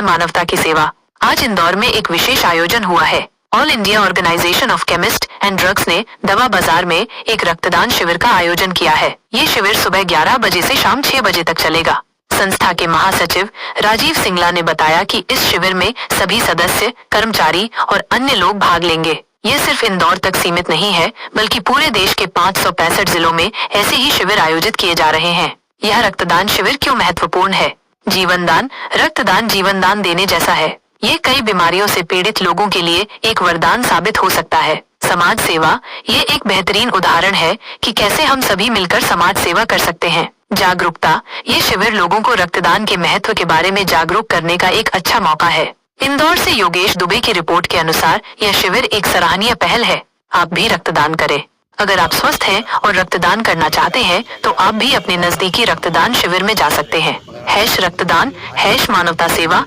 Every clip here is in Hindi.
में मानवता की सेवा। आज इंदौर में एक विशेष आयोजन हुआ है। All India organisation of chemist and drugs ने दवा बाजार में एक रक्तदान शिविर का आयोजन किया है। ये शिविर सुबह 11 बजे से शाम 6 बजे तक चलेगा। संस्था के महासचिव राजीव सिंगला ने बताया कि इस शिविर में सभी सदस्य, कर्मचारी और अन्य लोग भाग लेंगे। ये सिर्फ इंदौर तक सीमित नहीं है, बल्कि पूरे देश के 565 जिलों में ऐसे ही शिविर आयोजित किए जा रहे हैं। यह रक्तदान शिविर क्यों महत्वपूर्ण है? जीवनदान, रक्तदान जीवनदान देने जैसा है। ये कई बीमारियों से पीड़ित लोगों के लिए एक वरदान साबित हो सकता है। समाज सेवा, ये एक बेहतरीन उदाहरण है कि कैसे हम सभी मिलकर समाज सेवा कर सकते हैं। जागरूकता, ये शिविर लोगों को रक्तदान के महत्व के बारे में जागरूक करने का एक अच्छा मौका है। इंदौर से योगेश दुबे की रिपोर्ट के अनुसार यह शिविर एक सराहनीय पहल है। आप भी रक्तदान करें। अगर आप स्वस्थ हैं और रक्तदान करना चाहते हैं तो आप भी अपने नजदीकी रक्तदान शिविर में जा सकते हैं। #रक्तदान, #मानवता सेवा,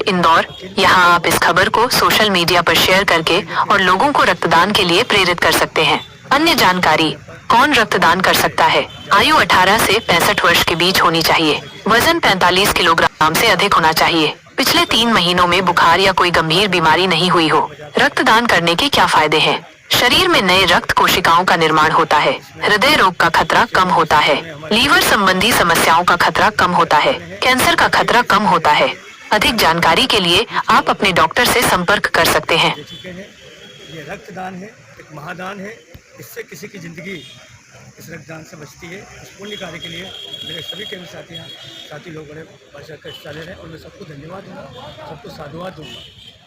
#इंदौर। यहाँ आप इस खबर को सोशल मीडिया पर शेयर करके और लोगों को रक्तदान के लिए प्रेरित कर सकते हैं। अन्य जानकारी, कौन रक्तदान कर सकता है? आयु 18 से 65 वर्ष के बीच होनी चाहिए। वजन 45 किलोग्राम से अधिक होना चाहिए। पिछले 3 महीनों में बुखार या कोई गंभीर बीमारी नहीं हुई हो। रक्तदान करने के क्या फायदे हैं? शरीर में नए रक्त कोशिकाओं का निर्माण होता है। हृदय रोग का खतरा कम होता है। लीवर संबंधी समस्याओं का खतरा कम होता है। कैंसर का खतरा कम होता है। अधिक जानकारी के लिए आप अपने डॉक्टर से संपर्क कर सकते हैं। ये रक्तदान है, एक महादान है। इससे किसी की जिंदगी इस रक्तदान से बचती है। इस पुण्य कार्य के लिए मेरे सभी के साथी लोग बड़े बढ़ कर हिस्सा ले रहे हैं और मैं सबको धन्यवाद दूँगा, सबको साधुवाद दूँगा।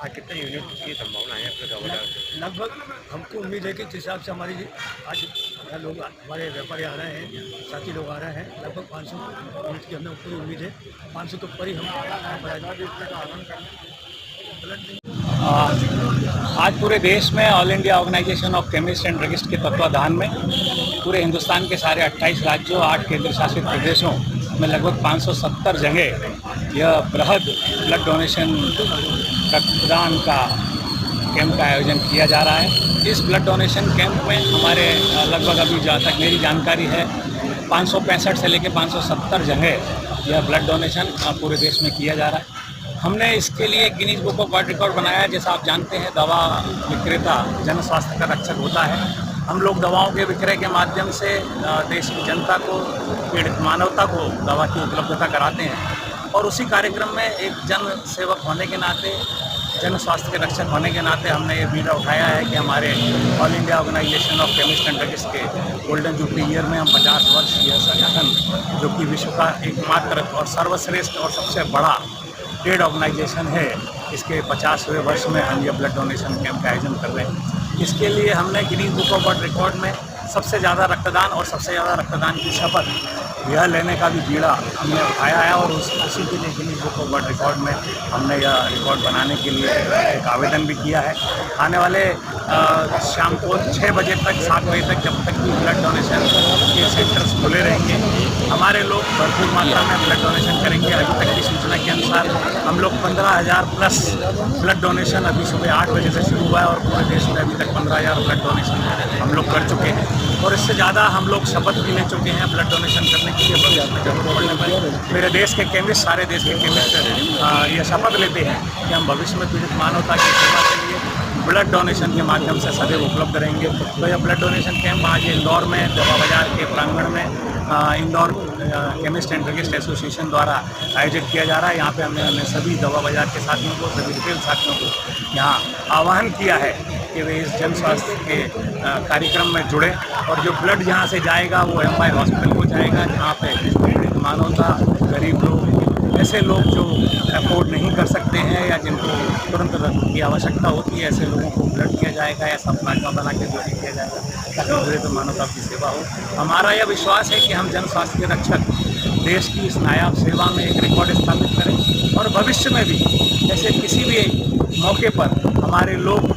आज कितने यूनिट की संभावना है अपने लगभग हमको उम्मीद है कि जिस हिसाब से हमारी आज लोग हमारे व्यापारी आ रहे हैं, साथी लोग आ रहे हैं, लगभग 500 यूनिट की हमें पूरी उम्मीद है। 500 तो ऊपर ही हम आज पूरे देश में all India organisation of chemist and druggist के तत्वाधान में पूरे हिंदुस्तान के सारे 28 राज्यों, 8 केंद्र शासित प्रदेशों में लगभग 570 जगह यह बृहद ब्लड डोनेशन रक्तदान का कैंप का आयोजन किया जा रहा है। इस ब्लड डोनेशन कैंप में हमारे लगभग अभी जहाँ तक मेरी जानकारी है 565 से लेकर 570 जगह यह ब्लड डोनेशन पूरे देश में किया जा रहा है। हमने इसके लिए Guinness book of world record बनाया है। जैसा आप जानते हैं, दवा विक्रेता जन स्वास्थ्य का रक्षक होता है। हम लोग दवाओं के विक्रय के माध्यम से देश की जनता को, पीड़ित मानवता को दवा की उपलब्धता कराते हैं और उसी कार्यक्रम में एक जन सेवक होने के नाते, जन स्वास्थ्य के रक्षक होने के नाते हमने ये बीड़ा उठाया है कि हमारे all India organisation of chemist and druggist के गोल्डन जुबली ईयर में हम 50 वर्ष यह संगठन, जो कि विश्व का एकमात्र और सर्वश्रेष्ठ और सबसे बड़ा ट्रेड ऑर्गेनाइजेशन है, इसके 50वें वर्ष में हम ये ब्लड डोनेशन कैंप का आयोजन कर रहे हैं। इसके लिए हमने Guinness book of world record में सबसे ज़्यादा रक्तदान और सबसे ज़्यादा रक्तदान की शपथ यह लेने का भी बीड़ा हमने उठाया है और उसी के लिए Guinness book of world record में हमने यह रिकॉर्ड बनाने के लिए एक आवेदन भी किया है। आने वाले शाम को 6 बजे तक, 7 बजे तक, जब तक भी ब्लड डोनेशन के सेंटर्स खुले रहेंगे, हमारे लोग भरपूर मात्रा में ब्लड डोनेशन करेंगे। अभी तक की सूचना के अनुसार हम लोग 15,000 प्लस ब्लड डोनेशन अभी सुबह 8 बजे से शुरू हुआ है और पूरे देश में अभी तक 15,000 ब्लड डोनेशन हम लोग कर चुके हैं और इससे ज़्यादा हम लोग शपथ भी ले चुके हैं ब्लड डोनेशन करने के लिए। भविष्य में जरूरत पड़ने पर मेरे देश के केमिस्ट, सारे देश के केमिस्ट ये शपथ लेते हैं कि हम भविष्य में पीड़ित मानवता की सेवा के लिए ब्लड डोनेशन के माध्यम से सदैव उपलब्ध रहेंगे। तो यह ब्लड डोनेशन कैंप आज इंदौर में दवा बाजार के प्रांगण में Indore chemist and druggist association द्वारा आयोजित किया जा रहा है। यहाँ पे हमने सभी दवा बाजार के साथियों को, सभी रिटेल साथियों को यहाँ आह्वान किया है कि वे इस जन स्वास्थ्य के कार्यक्रम में जुड़े और जो ब्लड यहाँ से जाएगा वो एम्पायर हॉस्पिटल को जाएगा, जहाँ पे मानवता, गरीब लोग, ऐसे लोग जो अफोर्ड नहीं कर सकते हैं या जिनको तुरंत रक्त की आवश्यकता होती है, ऐसे लोगों को ब्लड किया जाएगा, ऐसा प्लाज्मा बना के डोनेट किया जाएगा ताकि पूरे तो मानवता की सेवा हो। हमारा यह विश्वास है कि हम जन स्वास्थ्य के रक्षक देश की इस नायाब सेवा में एक रिकॉर्ड स्थापित करें और भविष्य में भी ऐसे किसी भी मौके पर हमारे लोग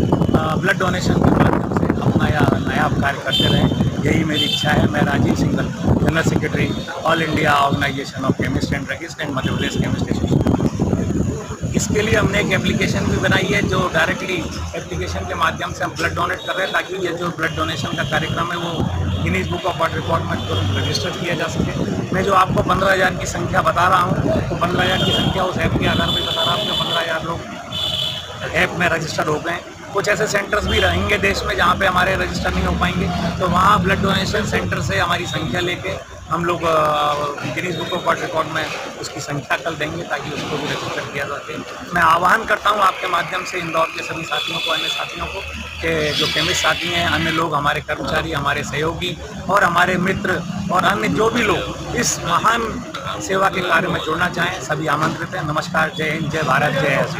ब्लड डोनेशन के माध्यम से अपना यह नायाब कार्य करते रहें। यही मेरी इच्छा है। मैं Rajiv Singhal, general secretary all India organisation of chemist and druggist and Madhya Pradesh chemist association. इसके लिए हमने एक एप्लीकेशन भी बनाई है जो डायरेक्टली एप्लीकेशन के माध्यम से हम ब्लड डोनेट कर रहे हैं ताकि ये जो ब्लड डोनेशन का कार्यक्रम है वो Guinness book of world record में तुरंत रजिस्टर किया जा सके। मैं जो आपको 15,000 की संख्या बता रहा हूँ, तो 15,000 की संख्या उस ऐप के आधार पर बता रहा हूँ। ऐप में रजिस्टर हो गए। कुछ ऐसे सेंटर्स भी रहेंगे देश में जहाँ पे हमारे रजिस्टर नहीं हो पाएंगे, तो वहाँ ब्लड डोनेशन सेंटर से हमारी संख्या लेके हम लोग Guinness book of world record में उसकी संख्या कल देंगे ताकि उसको भी रजिस्टर किया जा सके। मैं आह्वान करता हूँ आपके माध्यम से इंदौर के सभी साथियों को, अन्य साथियों को, कि जो केमिस्ट साथी हैं, अन्य लोग, हमारे कर्मचारी, हमारे सहयोगी और हमारे मित्र और अन्य जो भी लोग इस महान सेवा के कार्य में जुड़ना चाहें, सभी आमंत्रित हैं। नमस्कार, जय हिंद, जय भारत, जय ऐसी।